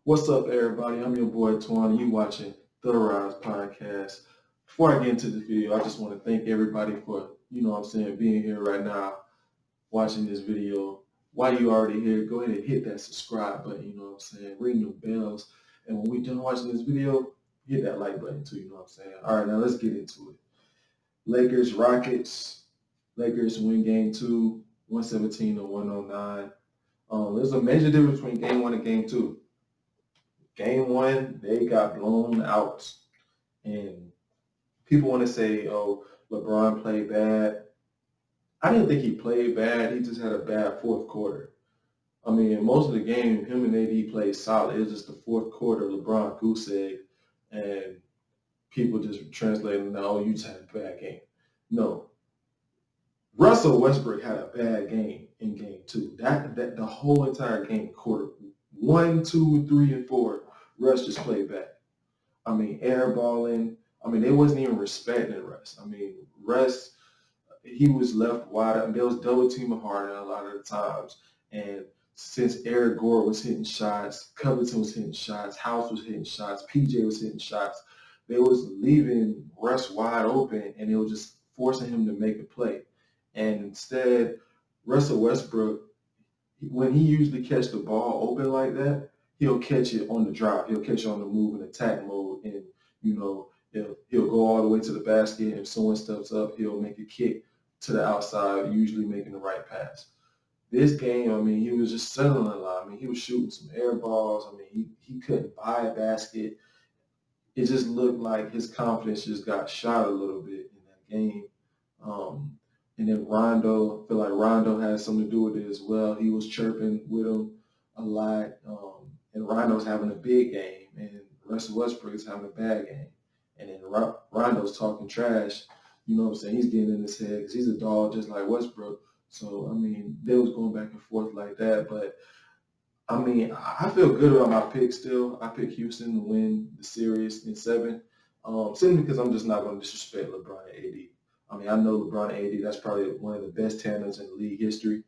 What's up, everybody? I'm your boy Twan. You watching the Rise Podcast. Before I get into this video, I just want to thank everybody for, being here right now, watching this video. While you already here, go ahead and hit that subscribe button, ring the bells. And when we done watching this video, hit that like button too, All right, now let's get into it. Lakers, Rockets. Lakers win game two, 117 to 109. There's a major difference between game one and game two. Game one, they got blown out. And people want to say, oh, LeBron played bad. I didn't think he played bad. He just had a bad fourth quarter. I mean, most of the game, him and AD played solid. It was just the fourth quarter, LeBron goose egg, and people just translating, no, you just had a bad game. No. Russell Westbrook had a bad game in game two. That the whole entire game, quarter 1, 2, 3, and 4, Russ just played bad. I mean, airballing. I mean, they wasn't even respecting Russ. I mean, Russ, he was left wide open. There was double teaming Harden a lot of the times. And since Eric Gore was hitting shots, Covington was hitting shots, House was hitting shots, PJ was hitting shots, they was leaving Russ wide open, and it was just forcing him to make a play. And instead, Russell Westbrook, when he usually catch the ball open like that, he'll catch it on the drive. He'll catch it on the move and attack mode. And, he'll go all the way to the basket. If someone steps up, he'll make a kick to the outside, usually making the right pass. This game, I mean, he was just settling a lot. I mean, he was shooting some air balls. I mean, he couldn't buy a basket. It just looked like his confidence just got shot a little bit in that game. And then Rondo, I feel like Rondo had something to do with it as well. He was chirping with him a lot. And Rondo's having a big game, and Russell Westbrook is having a bad game. And then Rondo's talking trash. You know what I'm saying? He's getting in his head because he's a dog just like Westbrook. So, I mean, they was going back and forth like that. But, I mean, I feel good about my pick still. I picked Houston to win the series in 7. Simply because I'm just not going to disrespect LeBron and AD. I mean, I know LeBron and AD, that's probably one of the best tandems in the league history.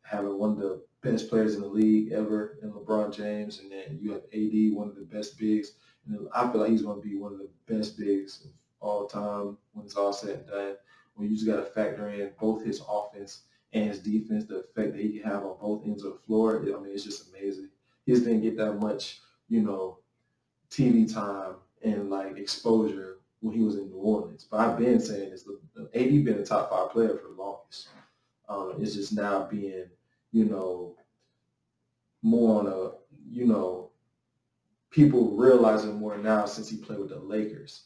Having one of the best players in the league ever in LeBron James, and then you have AD, one of the best bigs. And I feel like he's going to be one of the best bigs of all time when it's all said and done. When you just got to factor in both his offense and his defense, the effect that he can have on both ends of the floor, I mean, it's just amazing. He just didn't get that much, TV time and like exposure when he was in New Orleans. But I've been saying this: AD been a top 5 player for the longest. It's just now being, more on a, people realizing more now since he played with the Lakers.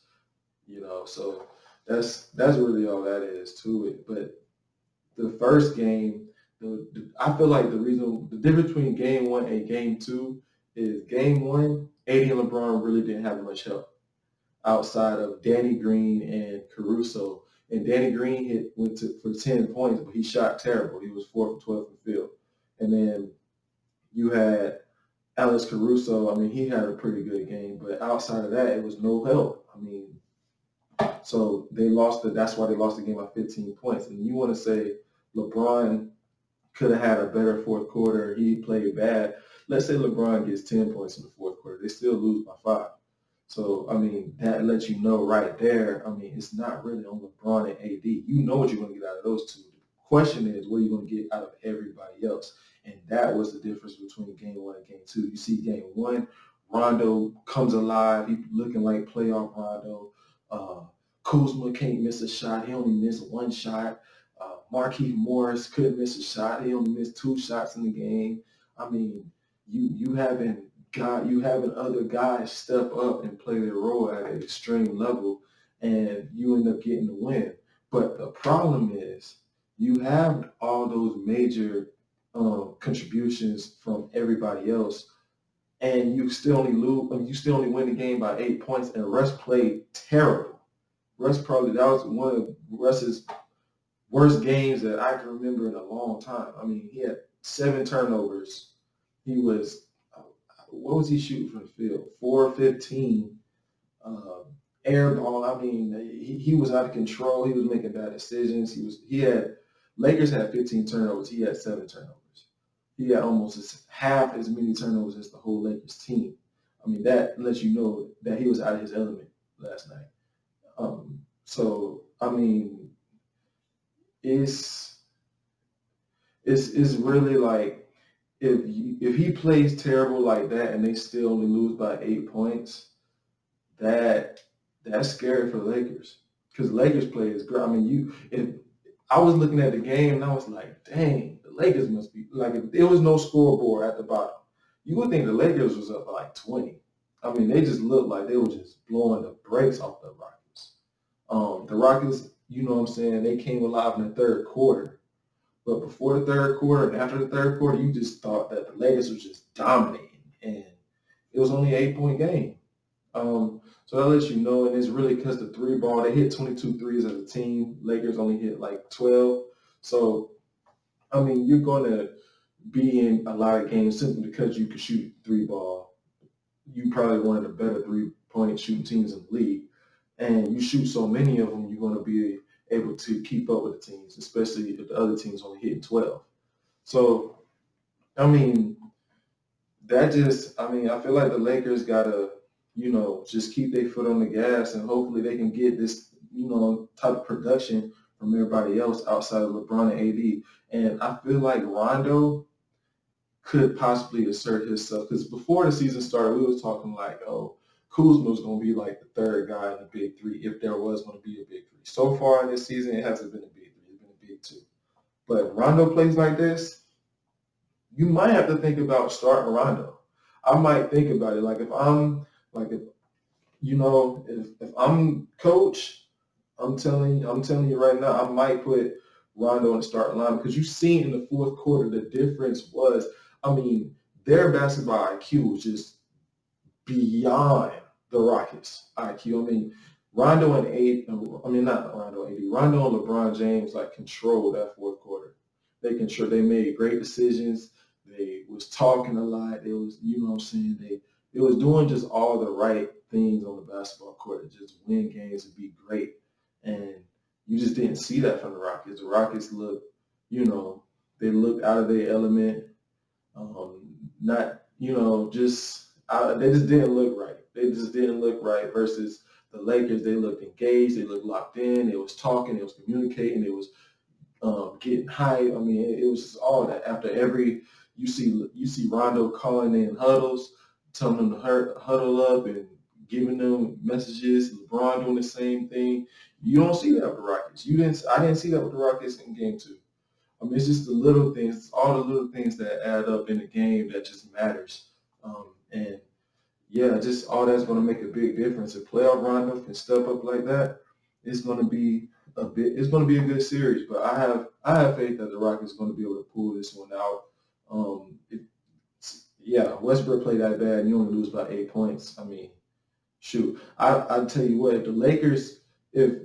So that's really all that is to it. But the first game, I feel like the difference between game one and game two is game one, AD and LeBron really didn't have much help outside of Danny Green and Caruso. And Danny Green went for 10 points, but he shot terrible. He was 4 for 12 from field. And then you had Alex Caruso. I mean, he had a pretty good game, but outside of that, it was no help. I mean, so they lost that's why they lost the game by 15 points. And you want to say LeBron could have had a better fourth quarter. He played bad. Let's say LeBron gets 10 points in the fourth quarter. They still lose by 5. So, I mean, that lets you know right there, I mean, it's not really on LeBron and AD. You know what you're going to get out of those two. The question is, what are you going to get out of everybody else? And that was the difference between game one and game two. You see game one, Rondo comes alive. He's looking like playoff Rondo. Kuzma can't miss a shot. He only missed 1 shot. Markieff Morris couldn't miss a shot. He only missed 2 shots in the game. I mean, you having other guys step up and play their role at an extreme level, and you end up getting the win. But the problem is you have all those major contributions from everybody else, and you still only lose. I mean, you still only win the game by 8 points, and Russ played terrible. That was one of Russ's worst games that I can remember in a long time. I mean, he had 7 turnovers. He was, what was he shooting from the field? 4-15. Air ball. I mean, he was out of control. He was making bad decisions. Lakers had 15 turnovers. He had 7 turnovers. he had almost half as many turnovers as the whole Lakers team. I mean, that lets you know that he was out of his element last night. So I mean, it's it's really like if he plays terrible like that and they still only lose by 8 points, that that's scary for the Lakers because Lakers play is great. I mean, if I was looking at the game and I was like, dang, the Lakers must be like if there was no scoreboard at the bottom, you would think the Lakers was up by like 20. I mean, they just looked like they were just blowing the brakes off the Rockets. The Rockets, you know what I'm saying, they came alive in the third quarter. But before the third quarter and after the third quarter, you just thought that the Lakers was just dominating. And it was only an 8-point game. So that lets you know, and it's really because the three ball, they hit 22 threes as a team. Lakers only hit like 12. So, I mean, you're going to be in a lot of games simply because you can shoot three ball. You probably one of the better 3-point shooting teams in the league. And you shoot so many of them, you're going to be able to keep up with the teams, especially if the other team's only hitting 12. So, I mean, I feel like the Lakers got to, just keep their foot on the gas and hopefully they can get this, type of production from everybody else outside of LeBron and AD. And I feel like Rondo could possibly assert himself because before the season started, we was talking like, oh, Kuzma was going to be like the third guy in the big three if there was going to be a big three. So far in this season, it hasn't been a big three. It's been a big two. But if Rondo plays like this, you might have to think about starting Rondo. I might think about it. Like if I'm like if I'm coach, I'm telling you right now, I might put Rondo in the starting line because you seen in the fourth quarter the difference was, I mean, their basketball IQ was just beyond the Rockets IQ. I mean, Rondo and not Rondo AD, Rondo and LeBron James like controlled that fourth quarter. They made great decisions. They was talking a lot. They was, you know what I'm saying, they was doing just all the right things on the basketball court to just win games and be great. And you just didn't see that from the Rockets. The Rockets looked, they looked out of their element. Not, they just didn't look right. They just didn't look right versus the Lakers. They looked engaged. They looked locked in. They was talking. They was communicating. They was getting hype. I mean, it was just all that. After every, you see Rondo calling in huddles, telling them to huddle up and giving them messages. LeBron doing the same thing. You don't see that with the Rockets. I didn't see that with the Rockets in game two. I mean, it's just the little things, it's all the little things that add up in the game that just matters. And yeah, just all that's going to make a big difference. If playoff Rondo can step up like that, it's going to be it's going to be a good series. But I have faith that the Rockets are going to be able to pull this one out. Westbrook played that bad and you only lose by 8 points. I mean, shoot, I tell you what, if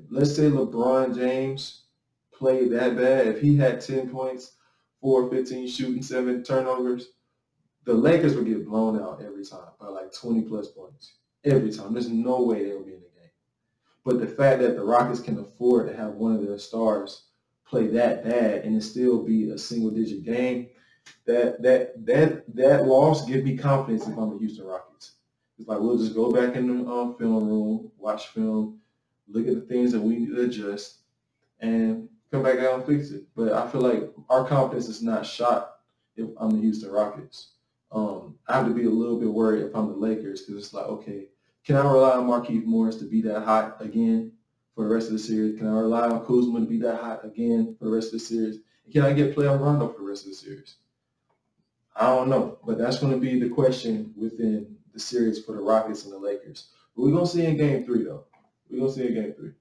let's say LeBron James played that bad, if he had 10 points, 4 15 shooting, 7 turnovers, the Lakers would get blown out every time by like 20 plus points. Every time. There's no way they'll be in the game. But the fact that the Rockets can afford to have one of their stars play that bad and it still be a single digit game, that loss gives me confidence if I'm the Houston Rockets. It's like we'll just go back in the film room, watch film, look at the things that we need to adjust, and come back out and fix it. But I feel like our confidence is not shot if I'm the Houston Rockets. I have to be a little bit worried if I'm the Lakers because it's like, okay, can I rely on Markieff Morris to be that hot again for the rest of the series? Can I rely on Kuzma to be that hot again for the rest of the series? And can I get playoff Rondo for the rest of the series? I don't know, but that's going to be the question within the series for the Rockets and the Lakers. But we're going to see in game three, though. We're going to see in game three.